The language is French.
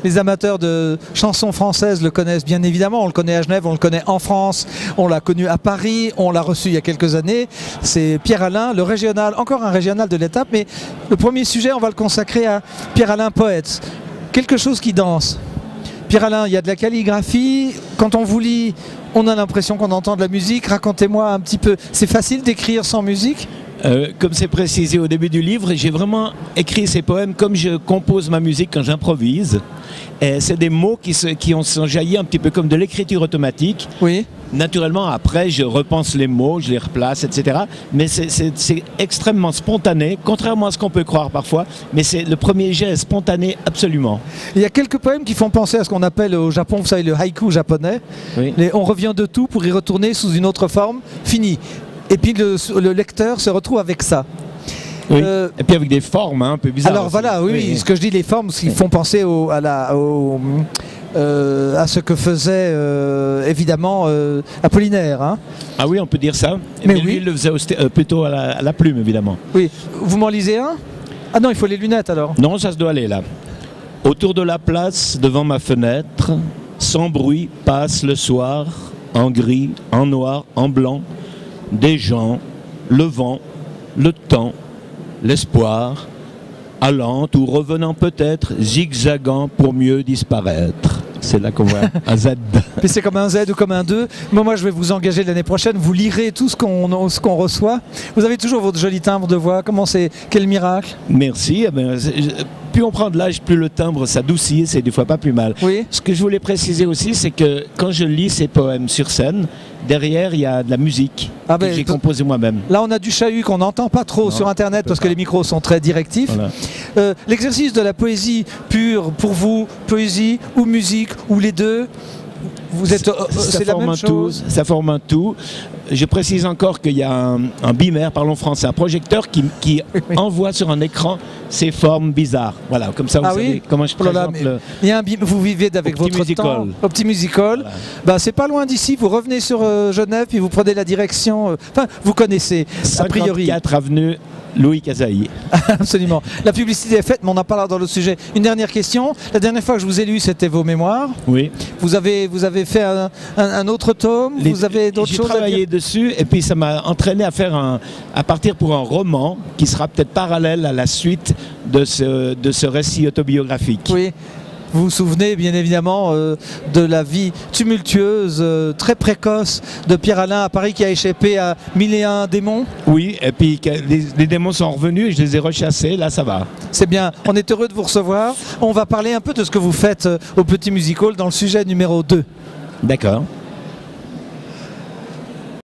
les amateurs de chansons françaises le connaissent bien évidemment. On le connaît à Genève, on le connaît en France, on l'a connu à Paris, on l'a reçu il y a quelques années. C'est Pierre Alain, le régional, encore un régional de l'étape, mais le premier sujet, on va le consacrer à Pierre Alain, poète. Quelque chose qui danse. Pierre Alain, il y a de la calligraphie. Quand on vous lit, on a l'impression qu'on entend de la musique. Racontez-moi un petit peu. C'est facile d'écrire sans musique ? Comme c'est précisé au début du livre, j'ai vraiment écrit ces poèmes comme je compose ma musique quand j'improvise. C'est des mots qui sont jaillis un petit peu comme de l'écriture automatique. Oui. Naturellement, après, je repense les mots, je les replace, etc. Mais c'est extrêmement spontané, contrairement à ce qu'on peut croire parfois. Mais c'est le premier jet est spontané absolument. Il y a quelques poèmes qui font penser à ce qu'on appelle au Japon, vous savez, le haïku japonais. Oui. On revient de tout pour y retourner sous une autre forme, fini. Et puis le lecteur se retrouve avec ça. Oui. Et puis avec des formes un peu bizarres. Alors aussi. voilà, oui, ce que je dis, les formes, qui font penser à ce que faisait évidemment Apollinaire. Hein. Ah oui, on peut dire ça. Mais lui, oui. il le faisait plutôt à la plume, évidemment. Oui. Vous m'en lisez un? Ah non, il faut les lunettes alors. Non, ça se doit aller là. Autour de la place, devant ma fenêtre, sans bruit, passe le soir, en gris, en noir, en blanc, des gens, le vent, le temps, l'espoir, allant ou revenant peut-être, zigzagant pour mieux disparaître. C'est là qu'on voit un Z. Puis c'est comme un Z ou comme un 2. Moi, je vais vous engager l'année prochaine. Vous lirez tout ce qu'on reçoit. Vous avez toujours votre joli timbre de voix. Comment c'est? Quel miracle! Merci. Plus on prend de l'âge, plus le timbre s'adoucit. C'est des fois pas plus mal. Oui. Ce que je voulais préciser aussi, c'est que quand je lis ces poèmes sur scène, derrière, il y a de la musique que j'ai composée moi-même. Là, on a du chahut qu'on n'entend pas trop sur Internet parce que les micros sont très directifs. Voilà. L'exercice de la poésie pure, pour vous, poésie ou musique, ou les deux, vous êtes, c'est la même chose. Ça forme un tout. Je précise encore qu'il y a un bimère, parlons français, un projecteur qui envoie sur un écran ces formes bizarres. Voilà, comme ça vous savez comment je présente il y a vous vivez avec votre temps. Optimusical. Voilà. Bah, c'est pas loin d'ici, vous revenez sur Genève, puis vous prenez la direction, enfin vous connaissez a priori. 54 avenue Louis Casailly. Absolument. La publicité est faite, mais on en parlera dans le sujet. Une dernière question. La dernière fois que je vous ai lu, c'était vos mémoires. Oui. Vous avez fait un autre tome. Vous avez d'autres choses à dire? J'ai travaillé dessus, et puis ça m'a entraîné à partir pour un roman qui sera peut-être parallèle à la suite de ce récit autobiographique. Oui. Vous vous souvenez bien évidemment de la vie tumultueuse, très précoce de Pierre Alain à Paris qui a échappé à 1001 démons? Oui, et puis les démons sont revenus et je les ai rechassés, là ça va. C'est bien, on est heureux de vous recevoir. On va parler un peu de ce que vous faites au Petit Music Hall dans le sujet numéro 2. D'accord.